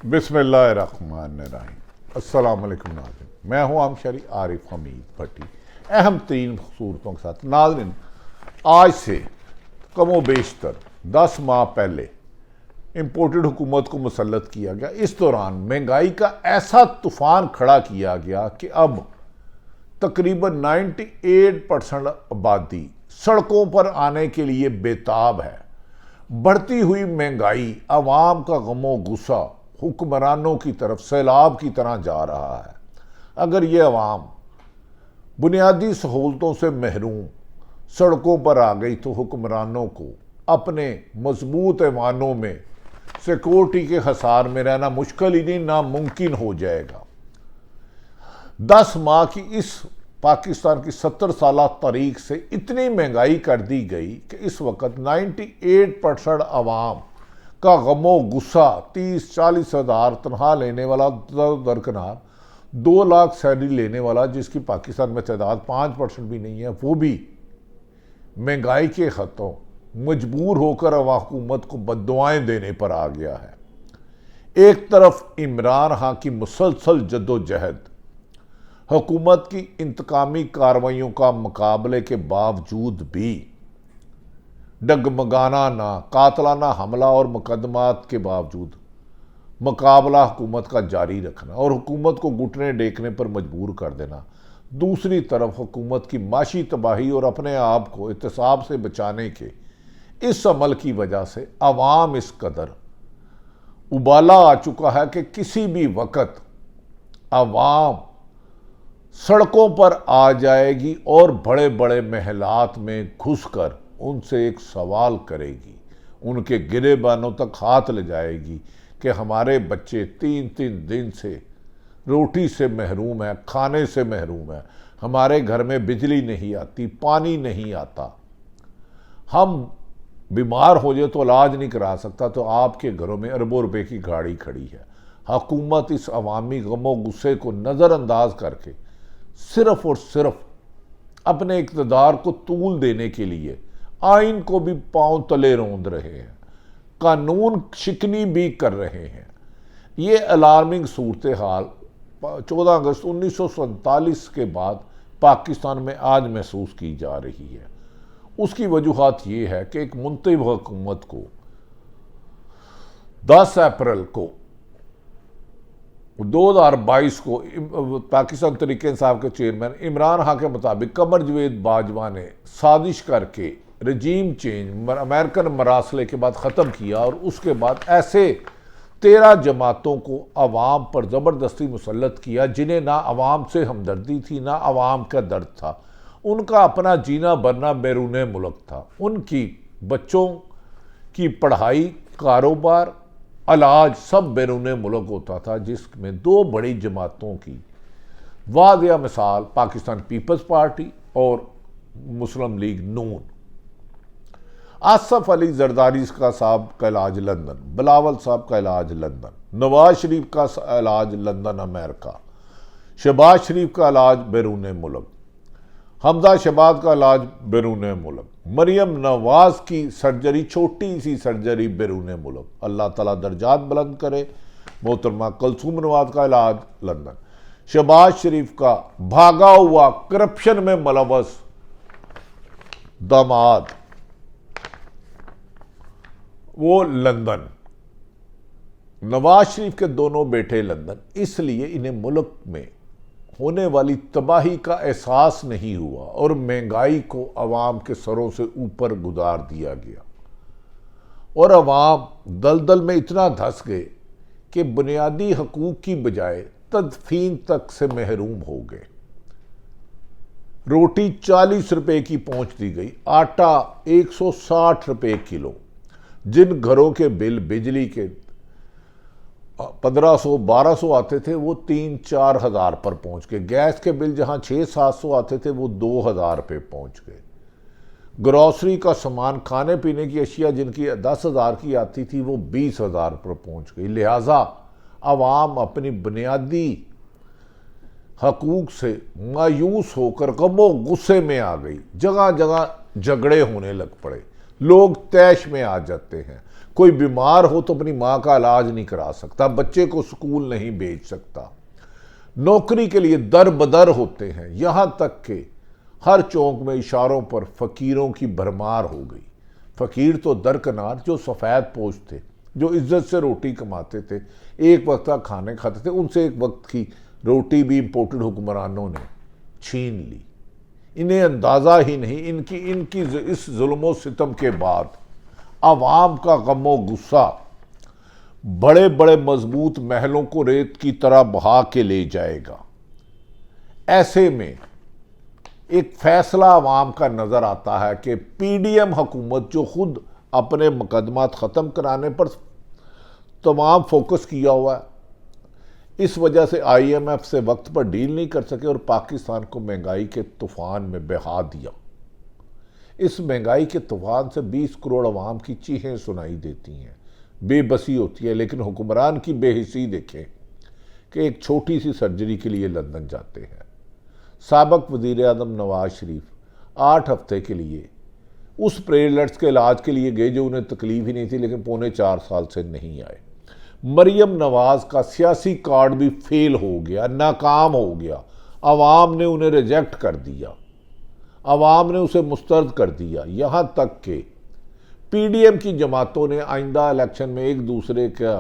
बिस्मिल्लाहिर्रहमानिर्रहीम। अस्सलाम वालेकुम नाज़रीन, मैं हूं आमशरी आरिफ हमीद भट्टी। अहम तरीन सूरतों के साथ नाज़रीन, आज से कमो बेशतर 10 माह पहले इम्पोर्टेड हुकूमत को मुसल्लत किया गया। इस दौरान महंगाई का ऐसा तूफान खड़ा किया गया कि अब तकरीबन 98% आबादी सड़कों पर आने के लिए बेताब है। बढ़ती हुई महंगाई, आवाम का गमो गुस्सा हुक्मरानों की तरफ सैलाब की तरह जा रहा है। अगर ये अवाम बुनियादी सहूलतों से महरूम सड़कों पर आ गई तो हुक्मरानों को अपने मजबूत ऐवानों में सिक्योरिटी के हसार में रहना मुश्किल ही नहीं, नामुमकिन हो जाएगा। 10 माह की इस पाकिस्तान की 70 साल तारीख से इतनी महंगाई कर दी गई कि इस वक्त 98% अवाम का गमो गुस्सा 30-40 हज़ार तनख्वाह लेने वाला दरकनार 2 लाख सैलरी लेने वाला, जिसकी पाकिस्तान में तादाद 5% भी नहीं है, वो भी महंगाई के खतों मजबूर होकर हुकूमत को बद्दुआएं देने पर आ गया है। एक तरफ इमरान खान की मुसलसल जद्दोजहद हुकूमत की इंतकामी कार्रवाइयों का मुकाबले के बावजूद भी डगमगाना ना, कातलाना हमला और मुकदमात के बावजूद मुकाबला हुकूमत का जारी रखना और हुकूमत को घुटने टेकने पर मजबूर कर देना। दूसरी तरफ हुकूमत की माशी तबाही और अपने आप को एहतसाब से बचाने के इस अमल की वजह से अवाम इस कदर उबाला आ चुका है कि किसी भी वक्त अवाम सड़कों पर आ जाएगी और बड़े बड़े महलात में घुसकर उनसे एक सवाल करेगी, उनके गिरेबानों तक हाथ ले जाएगी कि हमारे बच्चे 3-3 दिन से रोटी से महरूम है, खाने से महरूम है, हमारे घर में बिजली नहीं आती, पानी नहीं आता, हम बीमार हो जाए तो इलाज नहीं करा सकता, तो आपके घरों में अरबों रुपए की गाड़ी खड़ी है। हुकूमत इस अवामी गमो गुस्से को नज़रअंदाज करके सिर्फ और सिर्फ अपने इक़्तिदार को तूल देने के लिए आइन को भी पांव तले रौंद रहे हैं, कानून शिकनी भी कर रहे हैं। ये अलार्मिंग सूरत हाल 14 अगस्त 1947 के बाद पाकिस्तान में आज महसूस की जा रही है। उसकी वजूहात ये है कि एक मुंतखब हुकूमत को 10 अप्रैल को 2022 को पाकिस्तान तहरीक इंसाफ के चेयरमैन इमरान खान के मुताबिक कमर जवेद बाजवा ने साजिश करके रजीम चेंज अमेरिकन मरासले के बाद ख़त्म किया और उसके बाद ऐसे 13 जमातों को अवाम पर ज़बरदस्ती मुसल्लत किया जिन्हें ना अवाम से हमदर्दी थी, ना अवाम का दर्द था। उनका अपना जीना बनना बैरून मुल्क था। उनकी बच्चों की पढ़ाई, कारोबार, इलाज सब बैरून मुल्क होता था, जिसमें 2 बड़ी जमातों की वादिया मिसाल पाकिस्तान पीपल्स पार्टी और मुस्लिम लीग नून। आसफ अली जरदारी का साहब का इलाज लंदन, बिलावल साहब का इलाज लंदन, नवाज शरीफ का इलाज लंदन अमेरिका, शहबाज शरीफ का इलाज बैरून मुल्क, हमजा शहबाज का इलाज बैरून मुल्क, मरियम नवाज की सर्जरी, छोटी सी सर्जरी बैरून मुल्क, अल्लाह ताला दर्जात बुलंद करे। मोहतरमा कुलसूम नवाज का इलाज लंदन, शहबाज शरीफ का भागा हुआ करप्शन में मुलव्वस दामाद वो लंदन, नवाज शरीफ के दोनों बेटे लंदन। इसलिए इन्हें मुल्क में होने वाली तबाही का एहसास नहीं हुआ और महंगाई को अवाम के सरों से ऊपर गुजार दिया गया और अवाम दलदल में इतना धंस गए कि बुनियादी हकूक की बजाय तदफीन तक से महरूम हो गए। रोटी 40 रुपए की पहुंच दी गई, आटा 160 रुपए किलो। जिन घरों के बिल बिजली के 1500-1200 आते थे वो 3-4 हज़ार पर पहुंच गए। गैस के बिल जहां 600-700 आते थे वो 2000 पे पहुंच गए। ग्रॉसरी का सामान, खाने पीने की अशिया जिनकी 10,000 की आती थी वो 20,000 पर पहुंच गई। लिहाजा अवाम अपनी बुनियादी हकूक से मायूस होकर गमो गुस्से में आ गई। जगह जगह झगड़े होने लग पड़े, लोग तैश में आ जाते हैं। कोई बीमार हो तो अपनी माँ का इलाज नहीं करा सकता, बच्चे को स्कूल नहीं भेज सकता, नौकरी के लिए दर बदर होते हैं। यहां तक कि हर चौक में इशारों पर फकीरों की भरमार हो गई। फकीर तो दरकनार, जो सफ़ेद पोश थे, जो इज्जत से रोटी कमाते थे, एक वक्त का खाने खाते थे, उनसे एक वक्त की रोटी भी इंपोर्टेड हुक्मरानों ने छीन ली। इन्हें अंदाज़ा ही नहीं, इनकी इस जुल्म सितम के बाद आवाम का गमो गुस्सा बड़े बड़े मजबूत महलों को रेत की तरह बहा के ले जाएगा। ऐसे में एक फैसला आवाम का नजर आता है कि पीडीएम हुकूमत, जो खुद अपने मुकदमात ख़त्म कराने पर तमाम फोकस किया हुआ है, इस वजह से IMF से वक्त पर डील नहीं कर सके और पाकिस्तान को महंगाई के तूफान में बहा दिया। इस महंगाई के तूफान से 20 करोड़ अवाम की चीखें सुनाई देती हैं, बेबसी होती है। लेकिन हुक्मरान की बेहिसी देखें कि एक छोटी सी सर्जरी के लिए लंदन जाते हैं। साबिक वज़ीर आज़म नवाज शरीफ 8 हफ्ते के लिए उस प्लेटलेट्स के इलाज के लिए गए जो उन्हें तकलीफ ही नहीं थी, लेकिन पौने 4 साल से नहीं आए। मरियम नवाज का सियासी कार्ड भी फेल हो गया, नाकाम हो गया। अवाम ने उन्हें रिजेक्ट कर दिया, अवाम ने उसे मुस्तरद कर दिया। यहाँ तक कि पीडीएम की जमातों ने आइंदा इलेक्शन में एक दूसरे का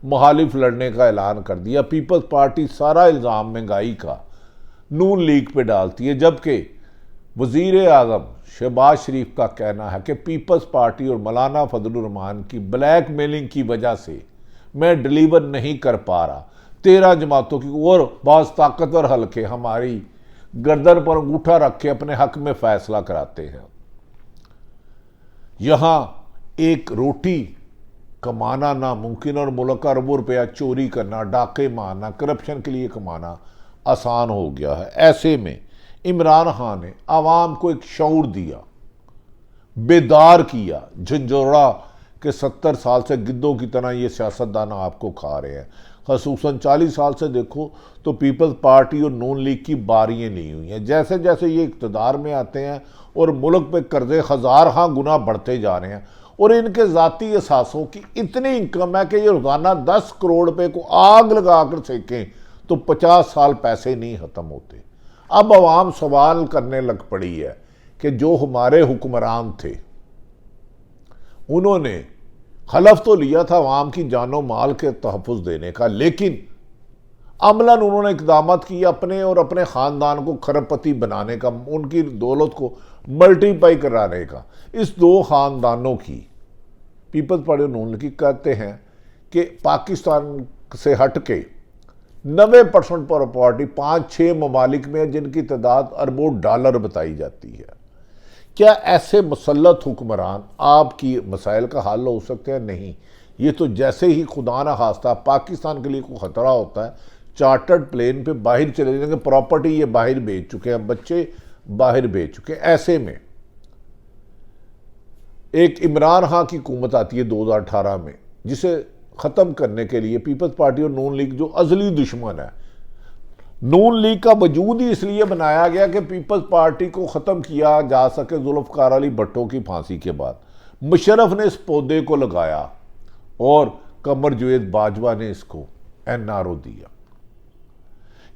मुखालिफ लड़ने का ऐलान कर दिया। पीपल्स पार्टी सारा इल्ज़ाम महंगाई का नून लीग पे डालती है, जबकि वज़ीर आज़म शहबाज शरीफ का कहना है कि पीपल्स पार्टी और मौलाना फजलुर रहमान की ब्लैक मेलिंग की वजह से मैं डिलीवर नहीं कर पा रहा। 13 जमातों की और बहुत ताकतवर हल्के हमारी गर्दन पर अंगूठा रख के अपने हक में फैसला कराते हैं। यहां एक रोटी कमाना नामुमकिन और मुल्क का अरबों रुपया चोरी करना, डाके मारना, करप्शन के लिए कमाना आसान हो गया है। ऐसे में इमरान खान ने आवाम को एक शऊर दिया, बेदार किया। झंझोड़ा के 70 साल से गिद्धों की तरह ये सियासतदान आपको खा रहे हैं। खसूसन 40 साल से देखो तो पीपल्स पार्टी और नून लीग की बारियां ली हुई हैं। जैसे जैसे ये इक़्तिदार में आते हैं और मुल्क पे कर्जे 1000 गुना बढ़ते जा रहे हैं और इनके ज़ाती असासों की इतनी इनकम है कि ये रोज़ाना 10 करोड़ रुपए को आग लगा कर सेकें तो 50 साल पैसे नहीं ख़त्म होते। अब आवाम सवाल करने लग पड़ी है कि जो हमारे हुक्मरान थे उन्होंने हलफ तो लिया था अवाम की जानो माल के तहफ़्फ़ुज़ देने का, लेकिन अमलन उन्होंने इक़दाम किए अपने और अपने ख़ानदान को खरबपति बनाने का, उनकी दौलत को मल्टीप्लाई कराने का। इस दो ख़ानदानों की पीपल्स पार्टी और नून लीग कहते हैं कि पाकिस्तान से हट के 90% प्रॉपर्टी 5-6 ममालिक में है जिनकी तादाद अरबों डॉलर बताई जाती है। क्या ऐसे मुसल्लत हुक्मरान आपकी मसाइल का हल हो सकते हैं? नहीं। ये तो जैसे ही खुदा ना खास्ता पाकिस्तान के लिए कोई ख़तरा होता है, चार्टर्ड प्लेन पे बाहर चले जाएंगे। प्रॉपर्टी ये बाहर बेच चुके हैं, बच्चे बाहर बेच चुके हैं। ऐसे में एक इमरान खान की हुकूमत आती है 2018 में, जिसे ख़त्म करने के लिए पीपल्स पार्टी और नून लीग जो अज़ली दुश्मन है, नून लीग का वजूद ही इसलिए बनाया गया कि पीपल्स पार्टी को ख़त्म किया जा सके जुल्फ़िकार अली भट्टो की फांसी के बाद। मुशर्रफ ने इस पौधे को लगाया और कमर जवेद बाजवा ने इसको NRO दिया।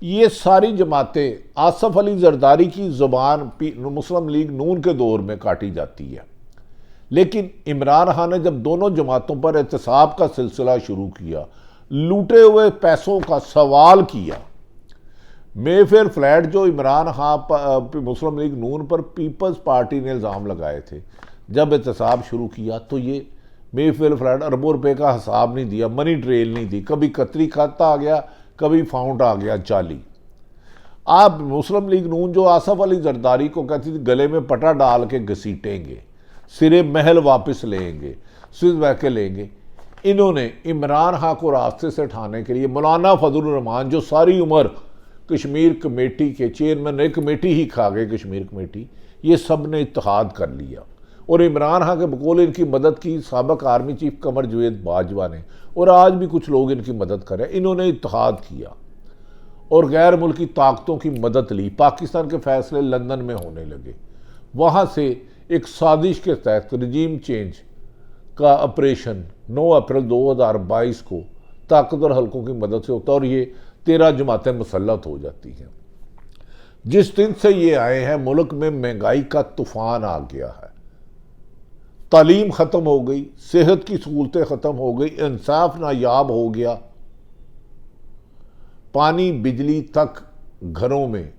ये सारी जमातें आसफ अली जरदारी की ज़ुबान मुस्लिम लीग नून के दौर में काटी जाती है, लेकिन इमरान खान ने जब दोनों जमातों पर एहतसाब का सिलसिला शुरू किया, लूटे हुए पैसों का सवाल किया। मेफेयर फ्लैट जो इमरान खान मुस्लिम लीग नून पर पीपल्स पार्टी ने इल्ज़ाम लगाए थे, जब एहतसाब शुरू किया तो ये मेफेयर फ्लैट अरबों रुपए का हिसाब नहीं दिया, मनी ट्रेल नहीं दी, कभी कतरी खाता आ गया, कभी फाउंड आ गया जाली। आप मुस्लिम लीग नून जो आसफ अली जरदारी को कहती थी गले में पटा डाल के घसीटेंगे, सिरे महल वापस लेंगे, स्विस बैंक लेंगे, इन्होंने इमरान खान को रास्ते से उठाने के लिए मौलाना फजलुर रहमान जो सारी उम्र कश्मीर कमेटी के चेयरमैन ने, कमेटी ही खा गए कश्मीर कमेटी, ये सब ने इत्तेहाद कर लिया और इमरान खान के बकौल इनकी मदद की साबिक आर्मी चीफ कमर जवेद बाजवा ने, और आज भी कुछ लोग इनकी मदद करें। इन्होंने इत्तेहाद किया और गैर मुल्की ताकतों की मदद ली। पाकिस्तान के फैसले लंदन में होने लगे। वहाँ से एक साजिश के तहत रजीम चेंज का ऑपरेशन 9 अप्रैल 2022 को ताकतवर हलकों की मदद से होता है और ये 13 जमातें मुसल्लत हो जाती हैं। जिस दिन से ये आए हैं मुल्क में महंगाई का तूफान आ गया है, तालीम खत्म हो गई, सेहत की सहूलतें खत्म हो गई, इंसाफ नायाब हो गया, पानी बिजली तक घरों में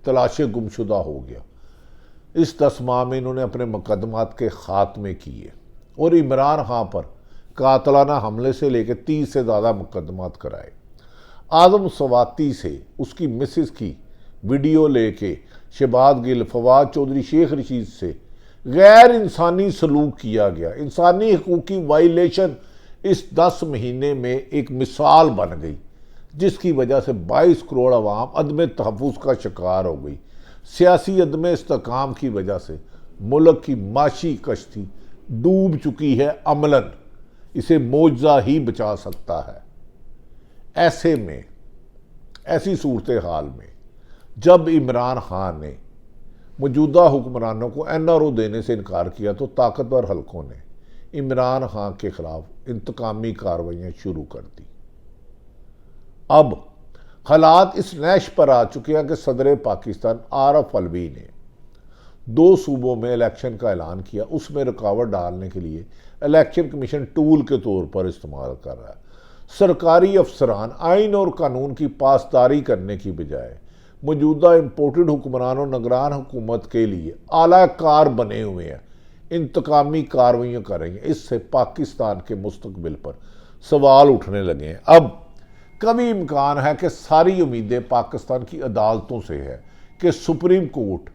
तलाशे गुमशुदा हो गया। इस 10 माह में इन्होंने अपने मुकदमात के खात्मे किए और इमरान खान पर कातलाना हमले से लेकर 30 से ज़्यादा मुकदमात कराए। आदम सवाती से उसकी मिसेस की वीडियो लेके शहबाज गिल, फवाद चौधरी, शेख रशीद से गैर इंसानी सलूक किया गया। इंसानी हकूक़ की वायलेशन इस 10 महीने में एक मिसाल बन गई, जिसकी वजह से 22 करोड़ अवाम अदम तहफ़्फ़ुज़ का शिकार हो गई। सियासी अदम इस्तेकाम की वजह से मुल्क की माशी कश्ती डूब चुकी है अमलन। इसे मौजज़ा ही बचा सकता है। ऐसे में, ऐसी सूरत हाल में जब इमरान खान ने मौजूदा हुक्मरानों को NRO देने से इनकार किया तो ताकतवर हलकों ने इमरान खान के खिलाफ इंतकामी कार्रवाइयाँ शुरू कर दी। अब हालात इस नैश पर आ चुके हैं कि सदर पाकिस्तान आरफ अलवी ने 2 सूबों में इलेक्शन का ऐलान किया। उसमें रुकावट डालने के लिए इलेक्शन कमीशन टूल के तौर पर इस्तेमाल कर रहा है। सरकारी अफसरान आइन और कानून की पासदारी करने की बजाय मौजूदा इम्पोर्टेड हुक्मरान और निगरान हुकूमत के लिए आला कार बने हुए हैं, इंतकामी कार्रवाइयाँ करेंगे। इससे पाकिस्तान के मुस्तकबिल पर सवाल उठने लगे हैं। अब कभी इम्कान है कि सारी उम्मीदें पाकिस्तान की अदालतों से है कि सुप्रीम कोर्ट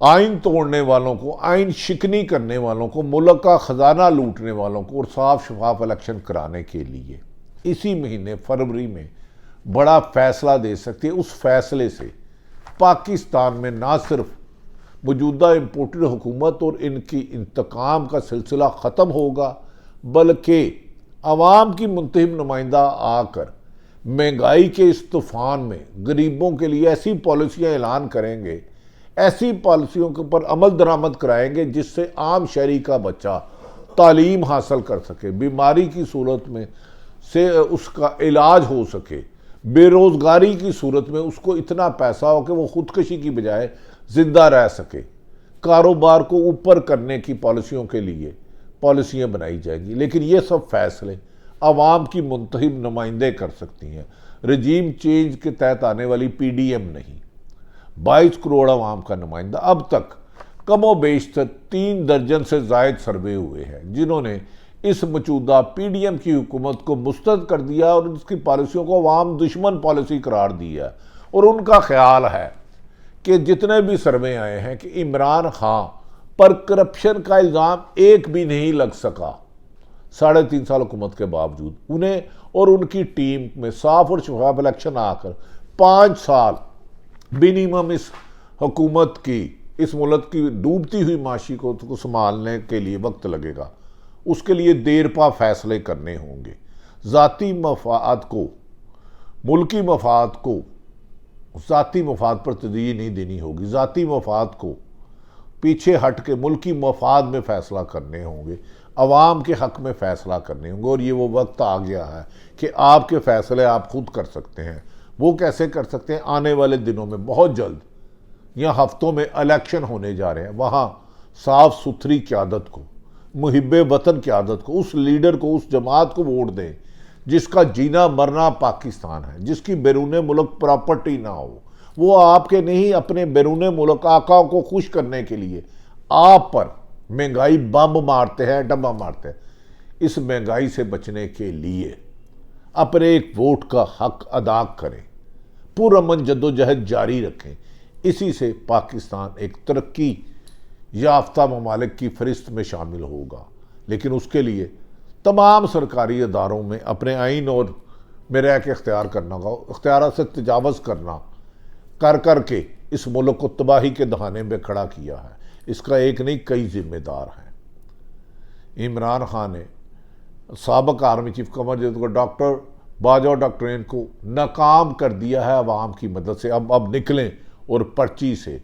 आइन तोड़ने वालों को, आइन शिकनी करने वालों को, मुल्क का खजाना लूटने वालों को और साफ शफाफ इलेक्शन कराने के लिए इसी महीने फरवरी में बड़ा फैसला दे सकती है। उस फैसले से पाकिस्तान में ना सिर्फ मौजूदा इम्पोर्टेड हुकूमत और इनकी इंतकाम का सिलसिला ख़त्म होगा, बल्कि अवाम की मुंतखब नुमाइंदा आकर महंगाई के इस तूफ़ान में गरीबों के लिए ऐसी पॉलिसियाँ ऐलान करेंगे, ऐसी पॉलिसियों के ऊपर अमल दरामद कराएंगे जिससे आम शहरी का बच्चा तालीम हासिल कर सके, बीमारी की सूरत में से उसका इलाज हो सके, बेरोज़गारी की सूरत में उसको इतना पैसा हो कि वो खुदकशी की बजाय ज़िंदा रह सके। कारोबार को ऊपर करने की पॉलिसियों के लिए पॉलिसियाँ बनाई जाएंगी, लेकिन ये सब फैसले अवाम की मुंतखब नुमाइंदे कर सकती हैं। रजीम चेंज के तहत आने वाली PDM नहीं, 22 करोड़ अवाम का नुमाइंदा। अब तक कमोबेश 3 दर्जन से ज़ायद सर्वे हुए हैं जिन्होंने इस मौजूदा PDM की हुकूमत को मुस्तरद कर दिया और उसकी पॉलिसियों को अवाम दुश्मन पॉलिसी करार दिया। और उनका ख्याल है कि जितने भी सर्वे आए हैं कि इमरान खान पर करप्शन का इल्ज़ाम एक भी नहीं लग सका 3.5 साल हुकूमत के बावजूद। उन्हें और उनकी टीम में साफ और शफाफ इलेक्शन आकर 5 साल मिनिमम इस हुकूमत की, इस मुल्क की डूबती हुई माशी को संभालने के लिए वक्त लगेगा। उसके लिए देरपा फैसले करने होंगे। ज़ाती मफाद को, मुल्की मफाद को ज़ाती मफाद पर तरजीह नहीं देनी होगी। ज़ाती मफाद को पीछे हट के मुल्की मफाद में फ़ैसला करने होंगे, अवाम के हक़ में फ़ैसला करने होंगे। और ये वो वक्त आ गया है कि आपके फ़ैसले आप खुद कर सकते हैं। वो कैसे कर सकते हैं? आने वाले दिनों में बहुत जल्द या हफ्तों में इलेक्शन होने जा रहे हैं। वहाँ साफ़ सुथरी क़यादत को, मुहिब्बे वतन क़यादत को, उस लीडर को, उस जमात को वोट दें जिसका जीना मरना पाकिस्तान है, जिसकी बैरून मुल्क प्रॉपर्टी ना हो। वो आपके नहीं, अपने बैरून मुल्क आकाओं को खुश करने के लिए आप पर महंगाई बम मारते हैं, डब्बा मारते हैं। इस महंगाई से बचने के लिए अपने एक वोट का हक अदा करें, पुरअमन जद्दोजहद जारी रखें। इसी से पाकिस्तान एक तरक्की याफ्ता ममालिक की फहरिस्त में शामिल होगा। लेकिन उसके लिए तमाम सरकारी अदारों में अपने आइन और मेरा के इख्तियार करना होगा, इख्तियार से तजावज़ करना कर कर के इस मुल्क को तबाही के दहाने में खड़ा किया है। इसका एक नहीं, कई जिम्मेदार हैं। इमरान खान ने साबिक़ आर्मी चीफ कमर जद को डॉक्टर बाजवा डॉक्टरेन को नाकाम कर दिया है अवाम की मदद से। अब निकलें और पर्ची से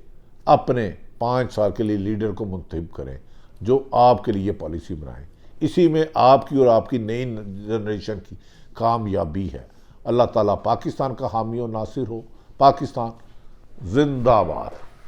अपने 5 साल के लिए लीडर को मुंतखब करें। जो आपके लिए पॉलिसी बनाए। इसी में आपकी और आपकी नई जनरेशन की कामयाबी है। अल्लाह ताला पाकिस्तान का हामी और नासिर हो। पाकिस्तान जिंदाबाद।